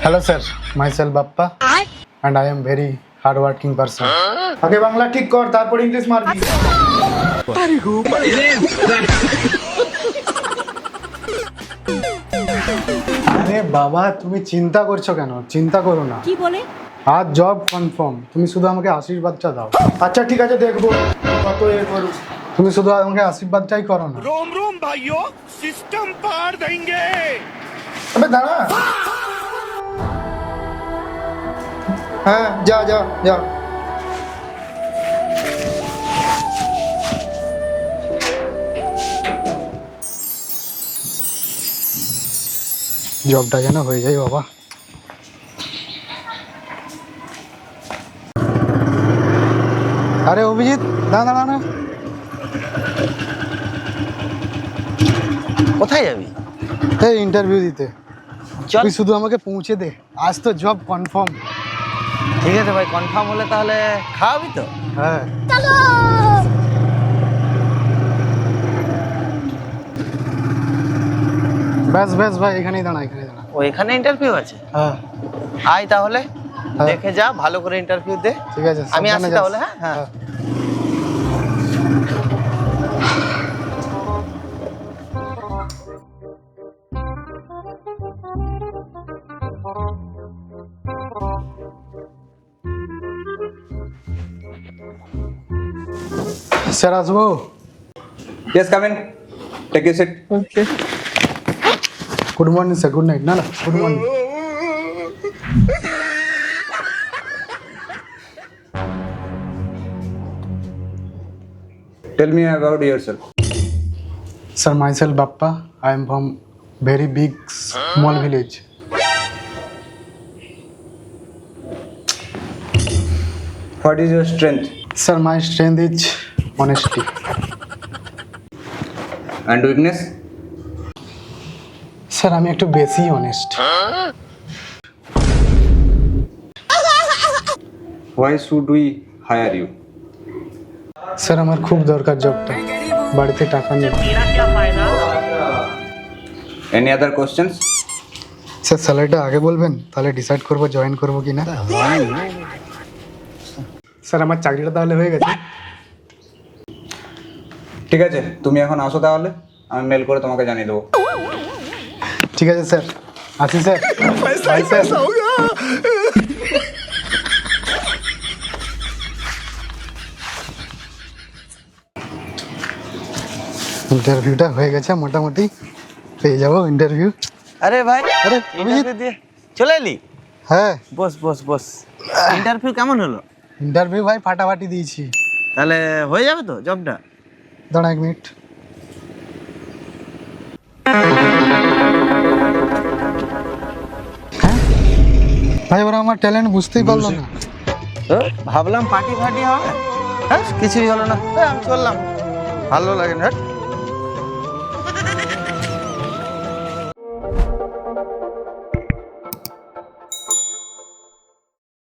Hello sir, myself Bappa and I am very hard working person. আগে বাংলা ঠিক কর, তারপর ইংলিশ মারবি। আরে বাবা, তুমি চিন্তা করছো কেন? চিন্তা করো না। কি বলে? আজ জব কনফার্ম। তুমি শুধু আমাকে আশীর্বাদটা দাও। আচ্ছা ঠিক আছে, দেখবো কত এ করো। তুমি শুধু আমাকে আশীর্বাদটাই করো না। रोम रोम भाइयों, सिस्टम पार देंगे। अबे दाঁড়া। হ্যাঁ, যা যা যা। জবটা যেন হয়ে যায় বাবা। আরে অভিজিৎ, দাঁড়া দাঁড়া। কোথায় যাবি? এই ইন্টারভিউ দিতে। চল। তুই শুধু আমাকে পৌঁছে দে, আজ তো জব কনফার্ম। ঠিক আছে ভাই, কনফার্ম হলে তাহলে খাওয়াবি তো? হ্যাঁ ব্যাস ব্যাস ভাই, এখানেই দাঁড়া, এখানেই দাঁড়া। ও এখানে ইন্টারভিউ আছে? হ্যাঁ আয় তাহলে, হ্যাঁ। দেখে যা, ভালো করে ইন্টারভিউ দে। ঠিক আছে, আমি সাবধানে আসি যাস। তাহলে। হ্যাঁ হ্যাঁ। স্যার আসবো? Yes, come in. Take your seat. Good morning sir. Good night. না না, good morning. Tell me about yourself. Sir, myself Bappa. I am from very big small village. What is your strength Sir, my strength is honesty. and weakness? Sir আমি একটু বেশি honest. Why should we hire you? Sir আমার খুব দরকার জবটা, বাড়িতে টাকা নেই। Any other questions? স্যার স্যালারিটা আগে বলবেন, তাহলে ডিসাইড করবো জয়েন করবো কি না। স্যার আমার চাকরিটা তাহলে হয়ে গেছে। ঠিক আছে, তুমি এখন আসো তাহলে, আমি মেল করে তোমাকে জানিয়ে দেবো। ঠিক আছে স্যার, আসি স্যার। By sir. ইন্টারভিউটা হয়ে গেছে, মোটামুটি পেয়ে যাবো ইন্টারভিউ। আরে ভাই, আরে, ইন্টারভিউ দিয়ে চলে এলি? হ্যাঁ, বস বস বস। ইন্টারভিউ কেমন হলো? ইন্টারভিউ ভাই ফাটাফাটি দিয়েছি। তাহলে হয়ে যাবে তো জবটা? দাঁড়া এক মিনিট। হ্যাঁ ভাই, ওরা আমার ট্যালেন্ট বুঝতেই পারলো না। ভাবলাম পার্টি ফার্টি হবে, হ্যাঁ কিছুই হলো না। আমি চললাম, ভালো লাগে না।